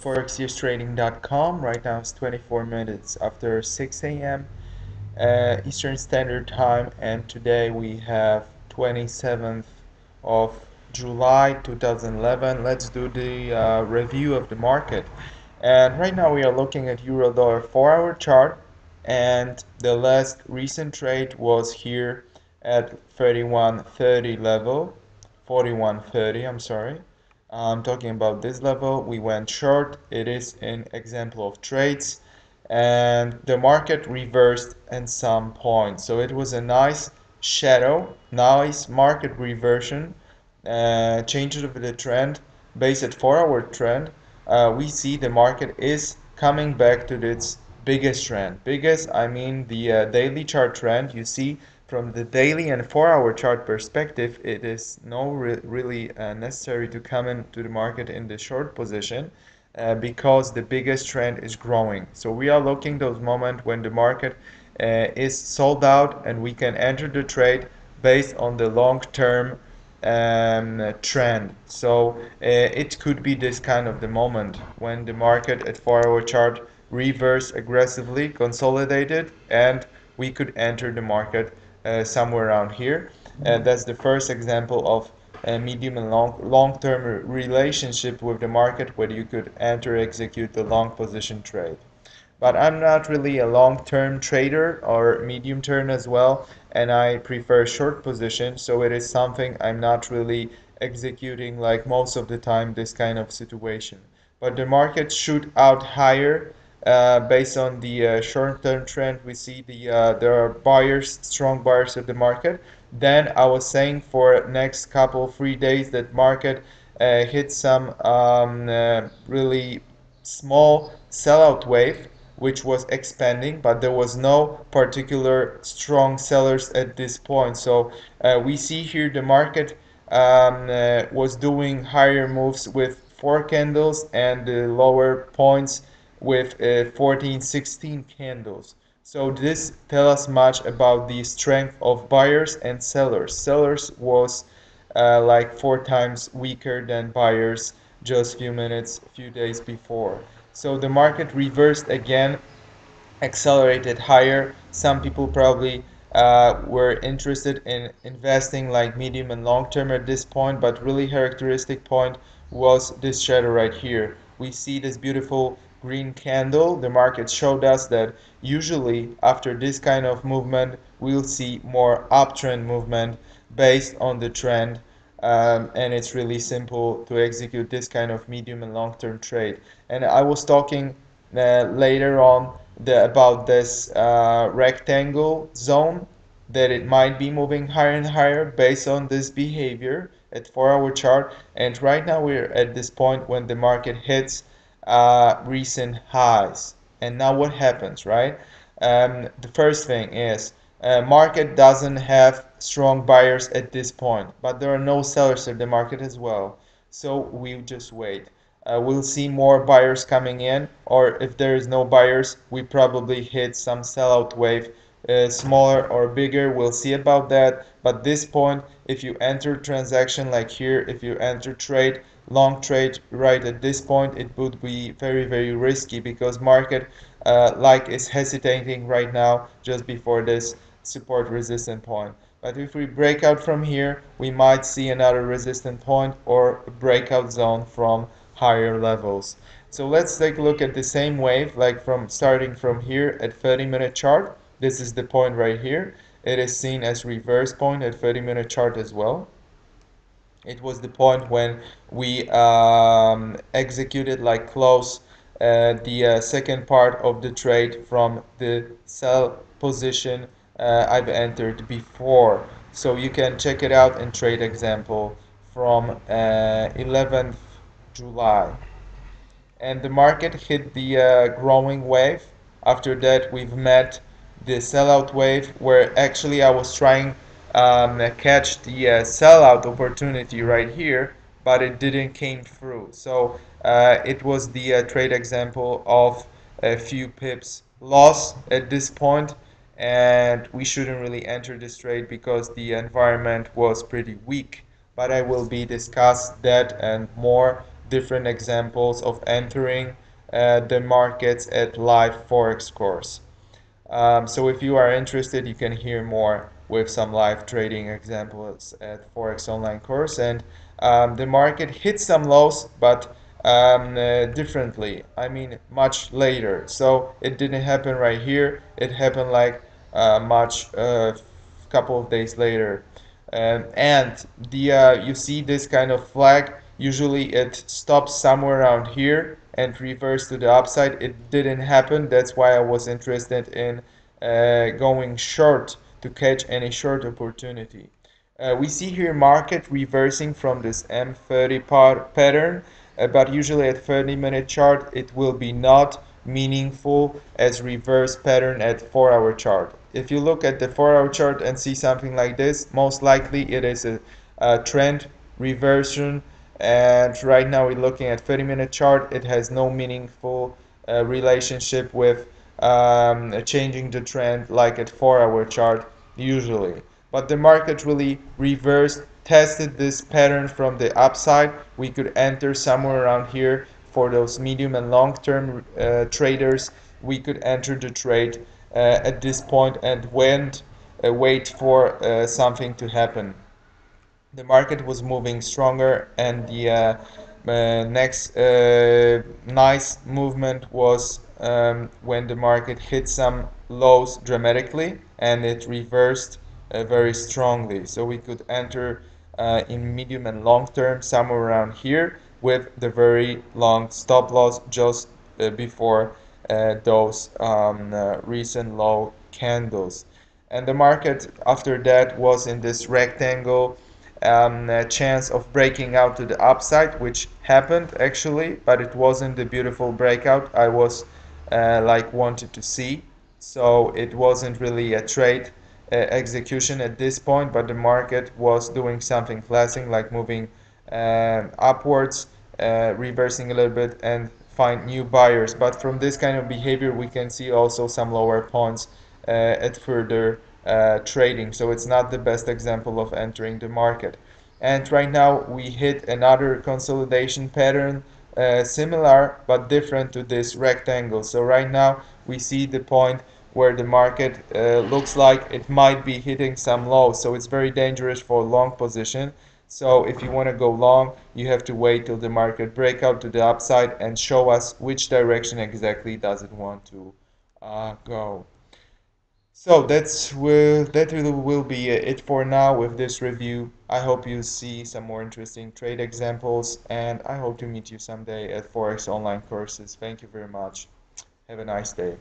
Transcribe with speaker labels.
Speaker 1: forextrading.com. Right now it's 24 minutes after 6 a.m. Eastern Standard Time, and today we have 27th of July 2011. Let's do the review of the market. And right now we are looking at Euro Dollar 4-hour chart, and the last recent trade was here at 31.30 level, 41.30, I'm sorry. I'm talking about this level. We went short. It is an example of trades, and the market reversed in some points. So it was a nice shadow, nice market reversion, change of the trend based at 4-hour trend. We see the market is coming back to its biggest trend. Biggest, I mean the daily chart trend. You see from the daily and 4-hour chart perspective, it is no really necessary to come into the market in the short position because the biggest trend is growing. So we are looking those moments when the market is sold out and we can enter the trade based on the long-term trend. So it could be this kind of the moment when the market at 4-hour chart reverse aggressively consolidated, and we could enter the market somewhere around here. That's the first example of a medium and long-term relationship with the market where you could enter execute the long position trade. But I'm not really a long-term trader or medium-term as well, and I prefer short position, so it is something I'm not really executing like most of the time this kind of situation. But the market shoot out higher based on the short-term trend. We see there are buyers, strong buyers of the market. Then I was saying for next couple 3 days that market hit some really small sellout wave which was expanding, but there was no particular strong sellers at this point. So we see here the market was doing higher moves with 4 candles and the lower points with 14, 16 candles. So this tells us much about the strength of buyers and sellers. Sellers was like 4 times weaker than buyers just few minutes, few days before. So the market reversed again, accelerated higher. Some people probably were interested in investing like medium and long term at this point, but really characteristic point was this shadow right here. We see this beautiful green candle. The market showed us that usually after this kind of movement we'll see more uptrend movement based on the trend, and it's really simple to execute this kind of medium and long-term trade. And I was talking later on about this rectangle zone, that it might be moving higher and higher based on this behavior at 4-hour chart. And right now we're at this point when the market hits recent highs. And now what happens, right? The first thing is market doesn't have strong buyers at this point, but there are no sellers in the market as well. So we just wait. We'll see more buyers coming in, or if there is no buyers, we probably hit some sellout wave, smaller or bigger. We'll see about that. But this point, if you enter transaction like here, if you enter trade, long trade right at this point, it would be very, very risky because market like is hesitating right now just before this support resistance point. But if we break out from here, we might see another resistance point or a breakout zone from higher levels. So let's take a look at the same wave, like from starting from here at 30-minute chart. This is the point right here. It is seen as reverse point at 30-minute chart as well. It was the point when we executed like close the second part of the trade from the sell position I've entered before. So you can check it out in trade example from 11th July. And the market hit the growing wave. After that, we've met the sellout wave, where actually I was trying catch the sellout opportunity right here, but it didn't came through. So it was the trade example of a few pips loss at this point, and we shouldn't really enter this trade because the environment was pretty weak. But I will be discuss that and more different examples of entering the markets at live Forex course. So if you are interested, you can hear more with some live trading examples at Forex online course. And the market hit some lows, but differently. I mean, much later. So it didn't happen right here. It happened like much couple of days later. And the you see this kind of flag. Usually it stops somewhere around here and reverse to the upside. It didn't happen. That's why I was interested in going short to catch any short opportunity. We see here market reversing from this M30 pattern, but usually at 30-minute chart it will be not meaningful as reverse pattern at 4-hour chart. If you look at the 4-hour chart and see something like this, most likely it is a trend reversion, and right now we're looking at 30-minute chart. It has no meaningful relationship with changing the trend like at 4-hour chart usually. But the market really reversed, tested this pattern from the upside. We could enter somewhere around here for those medium and long-term traders. We could enter the trade at this point and wait for something to happen. The market was moving stronger, and the next nice movement was when the market hit some lows dramatically and it reversed very strongly. So we could enter in medium and long term somewhere around here with the very long stop loss just before those recent low candles. And the market after that was in this rectangle, chance of breaking out to the upside, which happened actually, but it wasn't the beautiful breakout I was like wanted to see. So it wasn't really a trade execution at this point, but the market was doing something classic, like moving upwards, reversing a little bit, and find new buyers. But from this kind of behavior, we can see also some lower points at further trading. So it's not the best example of entering the market. And right now we hit another consolidation pattern, similar but different to this rectangle. So right now we see the point where the market looks like it might be hitting some lows. So it's very dangerous for a long position. So if you want to go long, you have to wait till the market break out to the upside and show us which direction exactly does it want to go. So that will be it for now with this review. I hope you see some more interesting trade examples, and I hope to meet you someday at Forex online courses. Thank you very much. Have a nice day.